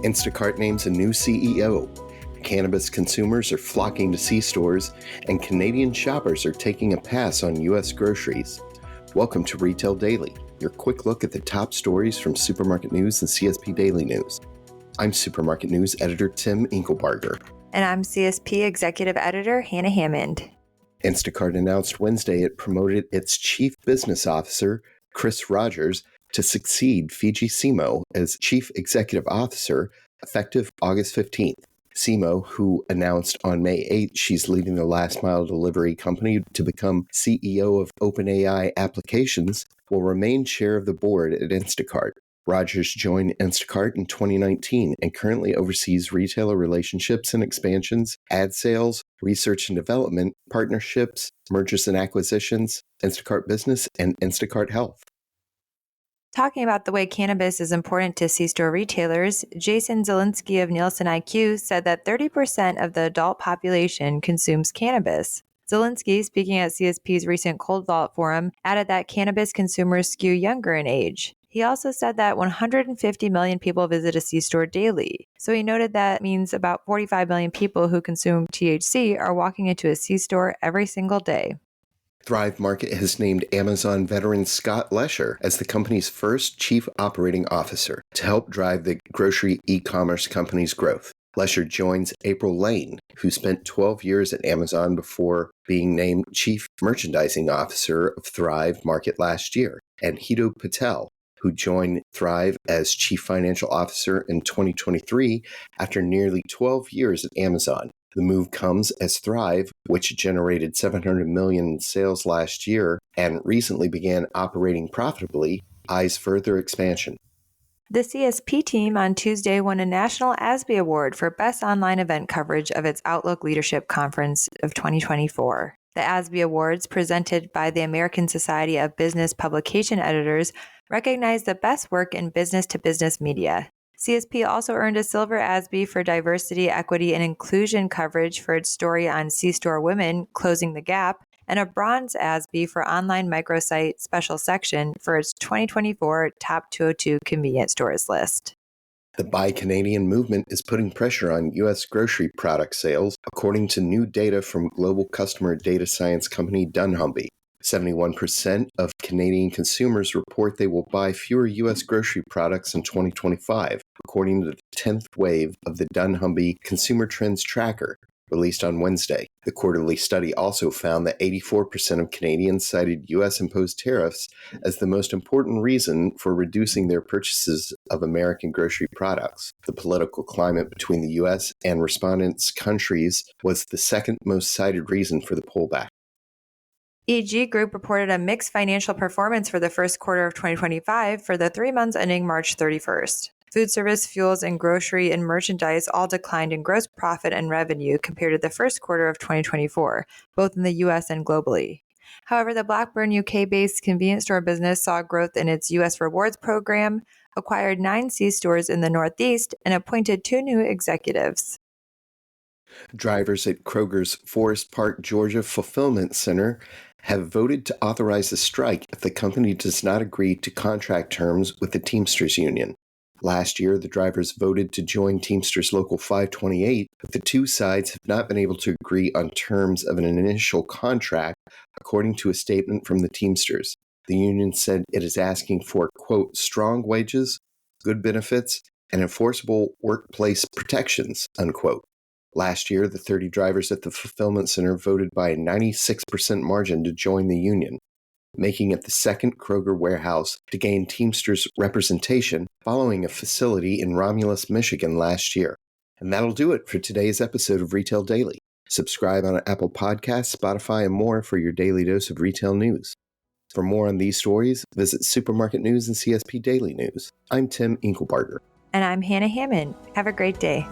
Instacart names a new CEO. Cannabis consumers are flocking to C-stores, and Canadian shoppers are taking a pass on U.S. groceries. Welcome to Retail Daily, your quick look at the top stories from Supermarket News and CSP Daily News. I'm Supermarket News Editor Tim Inkelbarger. And I'm CSP Executive Editor Hannah Hammond. Instacart announced Wednesday it promoted its Chief Business Officer, Chris Rogers, to succeed Fiji Simo as Chief Executive Officer effective August 15th. Simo, who announced on May 8th she's leading the last mile delivery company to become CEO of OpenAI Applications, will remain chair of the board at Instacart. Rogers joined Instacart in 2019 and currently oversees retailer relationships and expansions, ad sales, research and development, partnerships, mergers and acquisitions, Instacart Business, and Instacart Health. Talking about the way cannabis is important to C-store retailers, Jason Zielinski of Nielsen IQ said that 30% of the adult population consumes cannabis. Zielinski, speaking at CSP's recent Cold Vault Forum, added that cannabis consumers skew younger in age. He also said that 150 million people visit a C-store daily. So he noted that means about 45 million people who consume THC are walking into a C-store every single day. Thrive Market has named Amazon veteran Scott Lesher as the company's first chief operating officer to help drive the grocery e-commerce company's growth. Lesher joins April Lane, who spent 12 years at Amazon before being named chief merchandising officer of Thrive Market last year, and Hito Patel, who joined Thrive as chief financial officer in 2023 after nearly 12 years at Amazon. The move comes as Thrive, which generated $700 million in sales last year and recently began operating profitably, eyes further expansion. The CSP team on Tuesday won a National ASBE Award for Best Online Event Coverage of its Outlook Leadership Conference of 2024. The ASBE Awards, presented by the American Society of Business Publication Editors, recognize the best work in business-to-business media. CSP also earned a Silver ASBE for diversity, equity, and inclusion coverage for its story on C-store women closing the gap, and a Bronze ASBE for online microsite special section for its 2024 Top 202 Convenience Stores list. The Buy Canadian movement is putting pressure on U.S. grocery product sales, according to new data from global customer data science company dunnhumby. 71% of Canadian consumers report they will buy fewer U.S. grocery products in 2025, according to the 10th wave of the dunnhumby Consumer Trends Tracker, released on Wednesday. The quarterly study also found that 84% of Canadians cited U.S.-imposed tariffs as the most important reason for reducing their purchases of American grocery products. The political climate between the U.S. and respondents' countries was the second most cited reason for the pullback. EG Group reported a mixed financial performance for the first quarter of 2025 for the 3 months ending March 31st. Food service, fuels, and grocery and merchandise all declined in gross profit and revenue compared to the first quarter of 2024, both in the U.S. and globally. However, the Blackburn UK-based convenience store business saw growth in its U.S. rewards program, acquired 9 C-stores in the Northeast, and appointed 2 new executives. Drivers at Kroger's Forest Park, Georgia Fulfillment Center have voted to authorize a strike if the company does not agree to contract terms with the Teamsters Union. Last year, the drivers voted to join Teamsters Local 528, but the two sides have not been able to agree on terms of an initial contract, according to a statement from the Teamsters. The union said it is asking for, quote, strong wages, good benefits, and enforceable workplace protections, unquote. Last year, the 30 drivers at the fulfillment center voted by a 96% margin to join the union, making it the second Kroger warehouse to gain Teamsters representation following a facility in Romulus, Michigan last year. And that'll do it for today's episode of Retail Daily. Subscribe on Apple Podcasts, Spotify, and more for your daily dose of retail news. For more on these stories, visit Supermarket News and CSP Daily News. I'm Tim Inkelbarger. And I'm Hannah Hammond. Have a great day.